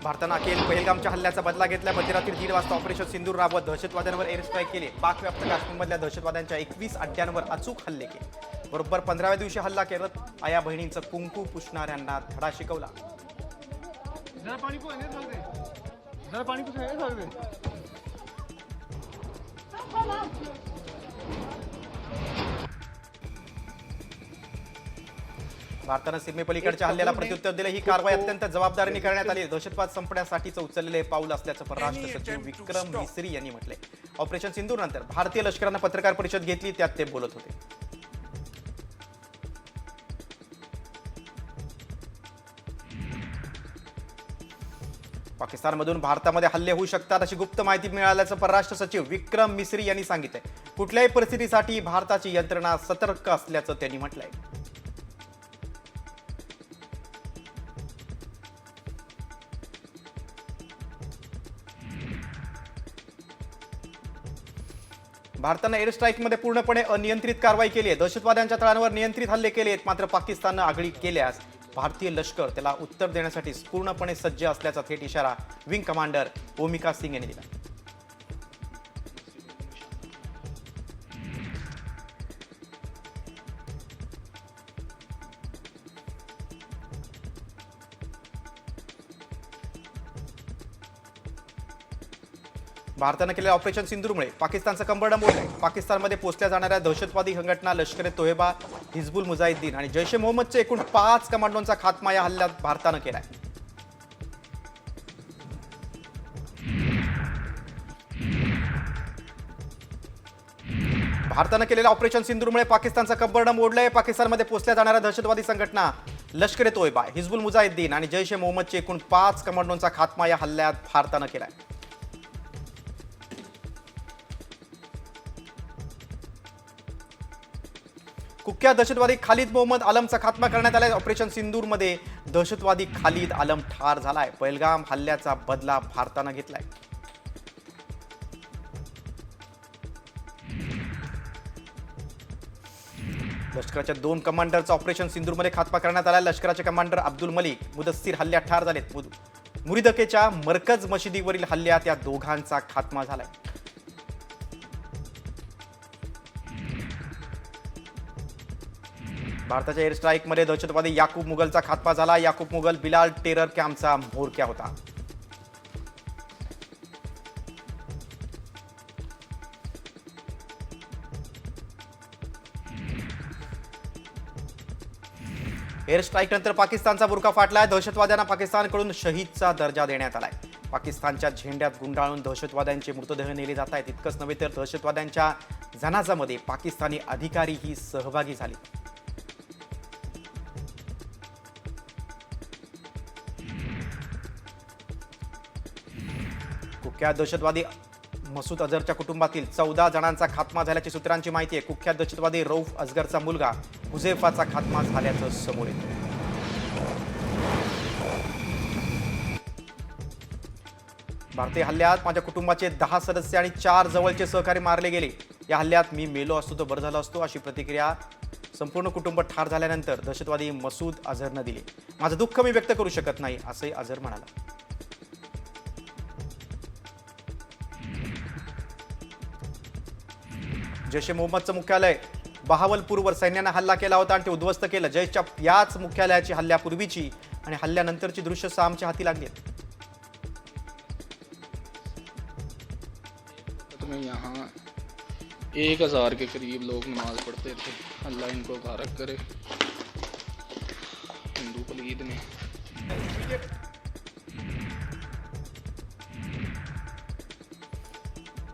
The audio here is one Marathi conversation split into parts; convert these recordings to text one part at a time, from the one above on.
भारतानं अखेर पहलगामच्या हल्ल्याचा बदला घेतला। मध्यरात्री 1:30 वाजता ऑपरेशन सिंदूर राबवत दहशतवाद्यांवर एअर स्ट्राईक केले। पाकव्याप्त काश्मीरमधल्या दहशतवाद्यांच्या 21 अड्ड्यांवर अचूक हल्ले केले। बरोबर 15व्या दिवशी हल्ला करत आया बहिणींचं कुंकू पुसणाऱ्यांना धडा शिकवला। भारतानं सीमेपलीकडच्या हल्ल्याला प्रत्युत्तर दिलं। ही कारवाई अत्यंत जबाबदारीने करण्यात आली। दहशतवाद संपण्यासाठीचं उचललेले पाऊल असल्याचं परराष्ट्र सचिव विक्रम मिसरी यांनी म्हटलंय। ऑपरेशन सिंदूर नंतर भारतीय लष्करानं पत्रकार परिषद घेतली, त्यात ते बोलत होते। पाकिस्तानमधून भारतामध्ये हल्ले होऊ शकतात अशी गुप्त माहिती मिळाल्याचं परराष्ट्र सचिव विक्रम मिसरी यांनी सांगितलंय। कुठल्याही परिस्थितीसाठी भारताची यंत्रणा सतर्क असल्याचं त्यांनी म्हटलंय। भारतानं एअर स्ट्राईकमध्ये पूर्णपणे अनियंत्रित कारवाई केली आहे। दहशतवाद्यांच्या तळांवर नियंत्रित हल्ले केलेत, मात्र पाकिस्ताननं आगळीक केल्यास भारतीय लष्कर त्याला उत्तर देण्यासाठी पूर्णपणे सज्ज असल्याचा थेट इशारा विंग कमांडर ओमिका सिंग यांनी दिला। भारतानं केलेल्या ऑपरेशन सिंदूरमुळे पाकिस्तानचं कंबरडं मोडलंय। पाकिस्तानमध्ये पोचल्या जाणाऱ्या दहशतवादी संघटना लष्कर ए तोयबा, हिजबुल मुजाहिद्दीन आणि जैश ए मोहम्मदचे एकूण 5 कमांडोंचा खात्मा या हल्ल्यात भारतानं केलाय। भारतानं केलेल्या ऑपरेशन सिंदूरमुळे पाकिस्तानचं कंबरडं मोडलंय। पाकिस्तानमध्ये पोचल्या जाणाऱ्या दहशतवादी संघटना लष्कर ए तोयबा, हिजबुल मुजाहिद्दीन आणि जैश ए मोहम्मदचे एकूण 5 कमांडोंचा खात्मा या हल्ल्यात भारतानं केलाय। कुख्यात दहशतवादी खालिद मोहम्मद आलमचा खात्मा करण्यात आलाय। ऑपरेशन सिंदूरमध्ये दहशतवादी खालिद आलम ठार झालाय। पहलगाम हल्ल्याचा बदला भारतानं घेतलाय। लष्कराच्या 2 कमांडरचा ऑपरेशन सिंदूरमध्ये खात्मा करण्यात आलाय। लष्कराचे कमांडर अब्दुल मलिक, मुदस्सीर हल्ल्यात ठार झालेत। मुरिदकेच्या मरकज मशिदीवरील हल्ल्यात या दोघांचा खात्मा झालाय। भारताच्या एअर स्ट्राईकमध्ये दहशतवादी याकूब मुगलचा खात्मा झाला। याकूब मुगल बिलाल टेरर कॅम्पचा म्होरक्या होता। एअर स्ट्राईक नंतर पाकिस्तानचा बुरका फाटलाय। दहशतवाद्यांना पाकिस्तानकडून शहीदचा दर्जा देण्यात आलाय। पाकिस्तानच्या झेंड्यात गुंडाळून दहशतवाद्यांचे मृतदेह नेले जात आहेत। इतकंच नव्हे तर दहशतवाद्यांच्या जनाजामध्ये पाकिस्तानी अधिकारीही सहभागी झाले। कुख्यात दहशतवादी मसूद अझरच्या कुटुंबातील 14 जणांचा खात्मा झाल्याची सूत्रांची माहिती आहे। कुख्यात दहशतवादी रऊफ असगरचा मुलगा हुझैफाचा खात्मा झाल्याचं समोर येतं। भारतीय हल्ल्यात माझ्या कुटुंबाचे 10 सदस्य आणि 4 जवळचे सहकारी मारले गेले। या हल्ल्यात मी मेलो असतो तर बरं झालं असतो, अशी प्रतिक्रिया संपूर्ण कुटुंब ठार झाल्यानंतर दहशतवादी मसूद अझरनं दिली। माझं दुःख मी व्यक्त करू शकत नाही, असंही अझर म्हणाला। जैश ए मोहम्मदचं मुख्यालय बहावलपूरवर सैन्यानं हल्ला केला होता आणि ते उद्ध्वस्त केलं। जैशच्या याच मुख्यालयाची हल्ल्यापूर्वीची आणि हल्ल्यानंतरची दृश्य आमच्या हाती लागली। यहाँ 1000 के करीब लोग नमाज पढ़ते थे। अल्लाह इनको बारक करे। हिंदू पलीद ने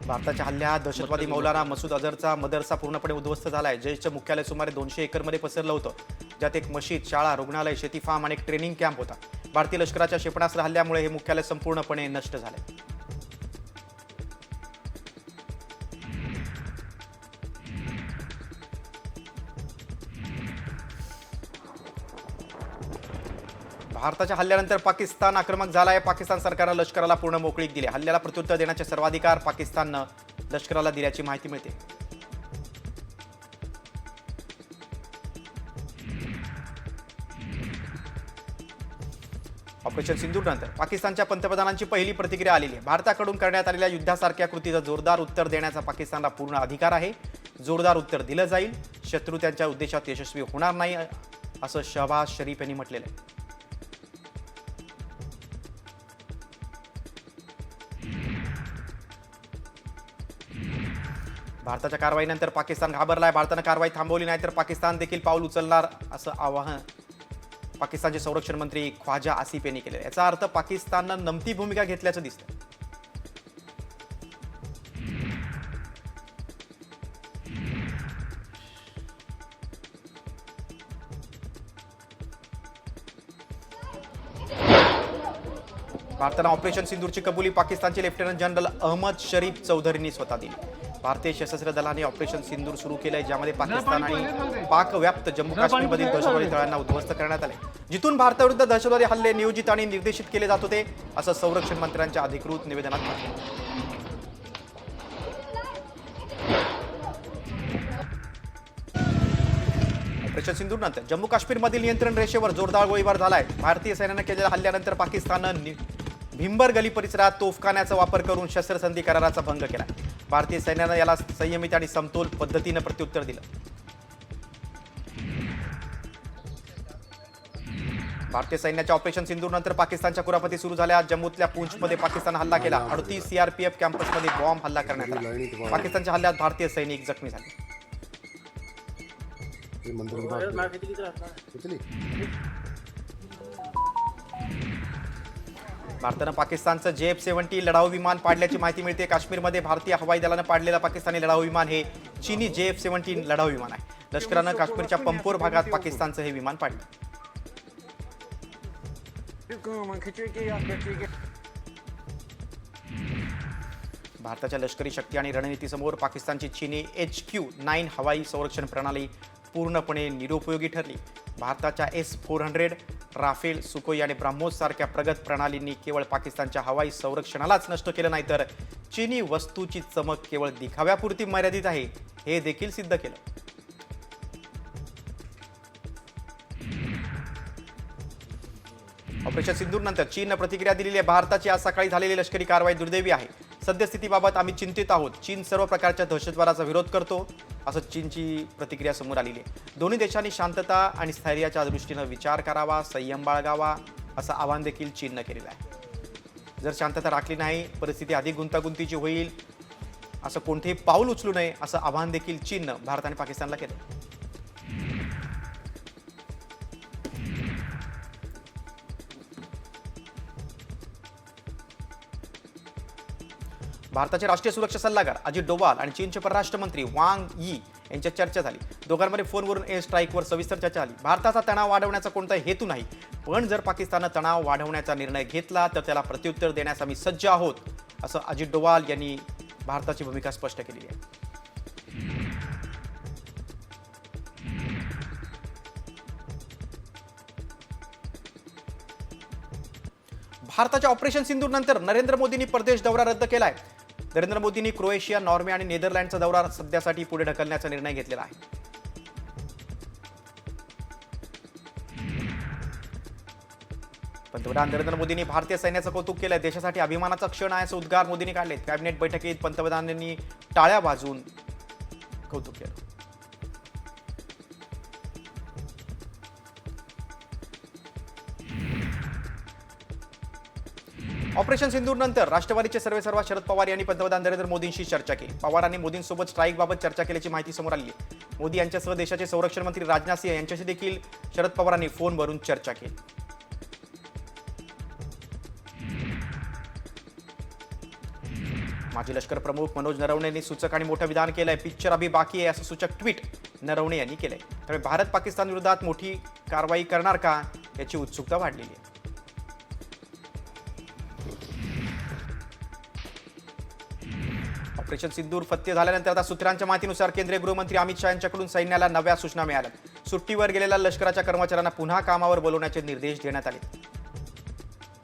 भारताच्या हल्ल्यात दहशतवादी मौलाना मसूद अझरचा मदरसा पूर्णपणे उद्ध्वस्त झालाय। जैशचं मुख्यालय सुमारे 200 एकरमध्ये पसरलं होतं, ज्यात एक मशीद, शाळा, रुग्णालय, शेती फार्म आणि एक ट्रेनिंग कॅम्प होता। भारतीय लष्कराच्या क्षेपणास्त्र हल्ल्यामुळे हे मुख्यालय संपूर्णपणे नष्ट झाले। भारताच्या हल्ल्यानंतर पाकिस्तान आक्रमक झालाय। पाकिस्तान सरकारनं लष्कराला पूर्ण मोकळीक दिली। हल्ल्याला प्रत्युत्तर देण्याचे सर्वाधिकार पाकिस्ताननं लष्कराला दिल्याची माहिती मिळते। ऑपरेशन सिंधूरनंतर पाकिस्तानच्या पंतप्रधानांची पहिली प्रतिक्रिया आलेली आहे. भारताकडून करण्यात आलेल्या युद्धासारख्या कृतीचं जोरदार उत्तर देण्याचा पाकिस्तानला पूर्ण अधिकार आहे. जोरदार उत्तर दिलं जाईल. शत्रू त्यांच्या उद्देशात यशस्वी होणार नाही असं शहबाज शरीफ यांनी म्हटलेलं आहे. भारताच्या कारवाईनंतर पाकिस्तान घाबरलाय. भारतानं कारवाई थांबवली नाही तर पाकिस्तान देखील पाऊल उचलणार असं आवाहन पाकिस्तानचे संरक्षण मंत्री ख्वाजा आसिफ यांनी केले. याचा अर्थ पाकिस्ताननं नमती भूमिका घेतल्याचं दिसतं. भारतानं ऑपरेशन सिंदूरची कबुली पाकिस्तानचे लेफ्टनंट जनरल अहमद शरीफ चौधरींनी स्वतः दिली. भारतीय सशस्त्र दलाने ऑपरेशन सिंदूर सुरू केलंय, ज्यामध्ये पाकिस्तान आणि पाक व्याप्त जम्मू काश्मीरमधील दहशतवादी तळांना उद्ध्वस्त करण्यात आले. जिथून भारताविरुद्ध दहशतवादी हल्ले नियोजित आणि निर्देशित केले जात होते असं संरक्षण मंत्र्यांच्या अधिकृत निवेदनात म्हटलं. ऑपरेशन सिंदूरनंतर जम्मू काश्मीरमधील नियंत्रण रेषेवर जोरदार गोळीबार झालाय. भारतीय सैन्यानं केलेल्या हल्ल्यानंतर पाकिस्ताननं भिंबर गली परिसरात तोफखान्याचा वापर करून शस्त्रसंधी कराराचा भंग केला. भारतीय सैन्यानं याला संयमित आणि समतोल पद्धतीनं प्रत्युत्तर दिलं. भारतीय सैन्याच्या ऑपरेशन सिंदूरनंतर पाकिस्तानच्या कुरापती सुरू झाल्या. जम्मूतल्या पूंछमध्ये पाकिस्तान हल्ला केला. 38 सीआरपीएफ कॅम्पसमध्ये बॉम्ब हल्ला करण्यात आला. पाकिस्तानच्या हल्ल्यात भारतीय सैनिक जखमी झाले. भारतानं पाकिस्तानचं JF-70 लढाऊ विमान पाडल्याची माहिती मिळते. काश्मीरमध्ये भारतीय हवाई दलानं पाडलेलं पाकिस्तानी लढाऊ विमान हे चीनी JF-70 लढाऊ विमान आहे. लष्करानं काश्मीरच्या पंपोर भागात पाकिस्तानचं हे विमान पाडलं. भारताच्या लष्करी शक्ती आणि रणनीतीसमोर पाकिस्तानची चीनी HQ-9 हवाई संरक्षण प्रणाली पूर्णपणे निरुपयोगी ठरली. भारताच्या S-400, राफेल, सुकोई आणि ब्राह्मोस सारख्या प्रगत प्रणालींनी केवळ पाकिस्तानच्या हवाई संरक्षणालाच नष्ट केलं नाही, तर चीनी वस्तूची चमक केवळ दिखाव्यापुरती मर्यादित आहे हे देखील सिद्ध केलं. ऑपरेशन सिंदूरनंतर चीननं प्रतिक्रिया दिलेली आहे. भारताची आज सकाळी झालेली लष्करी कारवाई दुर्दैवी आहे. सद्यस्थितीबाबत आम्ही चिंतित आहोत. चीन सर्व प्रकारच्या दहशतवादाचा विरोध करतो असं चीनची प्रतिक्रिया समोर आलेली आहे. दोन्ही देशांनी शांतता आणि स्थैर्याच्या दृष्टीनं विचार करावा, संयम बाळगावा असं आवाहन देखील चीननं केलेलं आहे. जर शांतता राखली नाही, परिस्थिती अधिक गुंतागुंतीची होईल. असं कोणतेही पाऊल उचलू नये असं आवाहन देखील चीननं भारत आणि पाकिस्तानला केलं. भारताचे राष्ट्रीय सुरक्षा सल्लागार अजित डोवाल आणि चीनचे परराष्ट्र मंत्री वांग यी यांच्यात चर्चा झाली. दोघांमध्ये फोनवरून एअर स्ट्राईकवर सविस्तर चर्चा झाली. भारताचा तणाव वाढवण्याचा कोणताही हेतू नाही, पण जर पाकिस्ताननं तणाव वाढवण्याचा निर्णय घेतला तर त्याला प्रत्युत्तर देण्यास आम्ही सज्ज आहोत असं अजित डोवाल यांनी भारताची भूमिका स्पष्ट केलेली आहे. भारताच्या ऑपरेशन सिंधूर नंतर नरेंद्र मोदींनी परदेश दौरा रद्द केलाय. नरेंद्र मोदींनी क्रोएशिया, नॉर्वे आणि नेदरलँडचा दौरा सध्यासाठी पुढे ढकलण्याचा निर्णय घेतलेला आहे. पंतप्रधान नरेंद्र मोदींनी भारतीय सैन्याचं कौतुक केलंय. देशासाठी अभिमानाचा क्षण आहे असं उद्गार मोदींनी काढलेत. कॅबिनेट बैठकीत पंतप्रधानांनी टाळ्या वाजवून कौतुक केलं. ऑपरेशन सिंधूर नंतर राष्ट्रवादीचे सर्वेसर्वा शरद पवार यांनी पंतप्रधान नरेंद्र मोदींशी चर्चा केली. पवारांनी मोदींसोबत स्ट्राईकबाबत चर्चा केल्याची माहिती समोर आली आहे. मोदी यांच्यासह देशाचे संरक्षण मंत्री राजनाथ सिंह यांच्याशी देखील शरद पवारांनी फोनवरून चर्चा केली. माजी लष्कर प्रमुख मनोज नरवणे यांनी सूचक आणि मोठं विधान केलंय. पिक्चर अभी बाकी आहे असं सूचक ट्विट नरवणे यांनी केलंय. त्यामुळे भारत पाकिस्तान विरोधात मोठी कारवाई करणार का याची उत्सुकता वाढलेली आहे. ऑपरेशन सिंदूर फत्ते झाल्यानंतर आता सूत्रांच्या माहितीनुसार केंद्रीय गृहमंत्री अमित शहा यांच्याकडून सैन्याला नव्या सूचना मिळाल्या. सुट्टीवर गेलेल्या लष्कराच्या कर्मचाऱ्यांना पुन्हा कामावर बोलवण्याचे निर्देश देण्यात आले.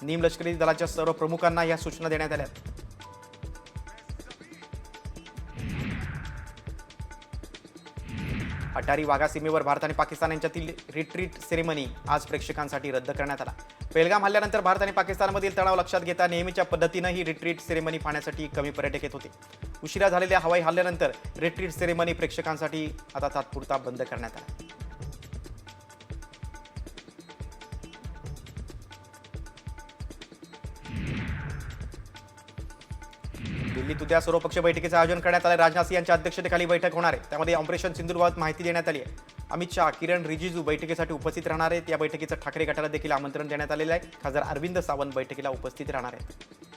निमलष्करी दलाच्या सर्व प्रमुखांना या सूचना देण्यात आल्या. अटारी वाघा सीमेवर भारत आणि पाकिस्तान यांच्यातील रिट्रीट सेरेमनी आज प्रेक्षकांसाठी रद्द करण्यात आला. पेहलगाम हल्ल्यानंतर भारत आणि पाकिस्तानमधील तणाव लक्षात घेता नेहमीच्या पद्धतीनं ही रिट्रीट सेरेमनी पाहण्यासाठी कमी पर्यटक येत होते. उशिरा झालेल्या हवाई हल्ल्यानंतर रिट्रीट सेरेमनी प्रेक्षकांसाठी आता तात्पुरता बंद करण्यात आला. दिल्लीत उद्या सर्वपक्षीय बैठकीचं आयोजन करण्यात आलं. राजनाथ सिंह यांच्या अध्यक्षतेखाली बैठक होणार आहे. त्यामध्ये ऑपरेशन सिंधूरबाबत माहिती देण्यात आली आहे. अमित शहा, किरण रिजिजू बैठकीसाठी उपस्थित राहणार आहेत. या बैठकीचं ठाकरे गटाला देखील आमंत्रण देण्यात आलेलं आहे. खासदार अरविंद सावंत बैठकीला उपस्थित राहणार आहेत.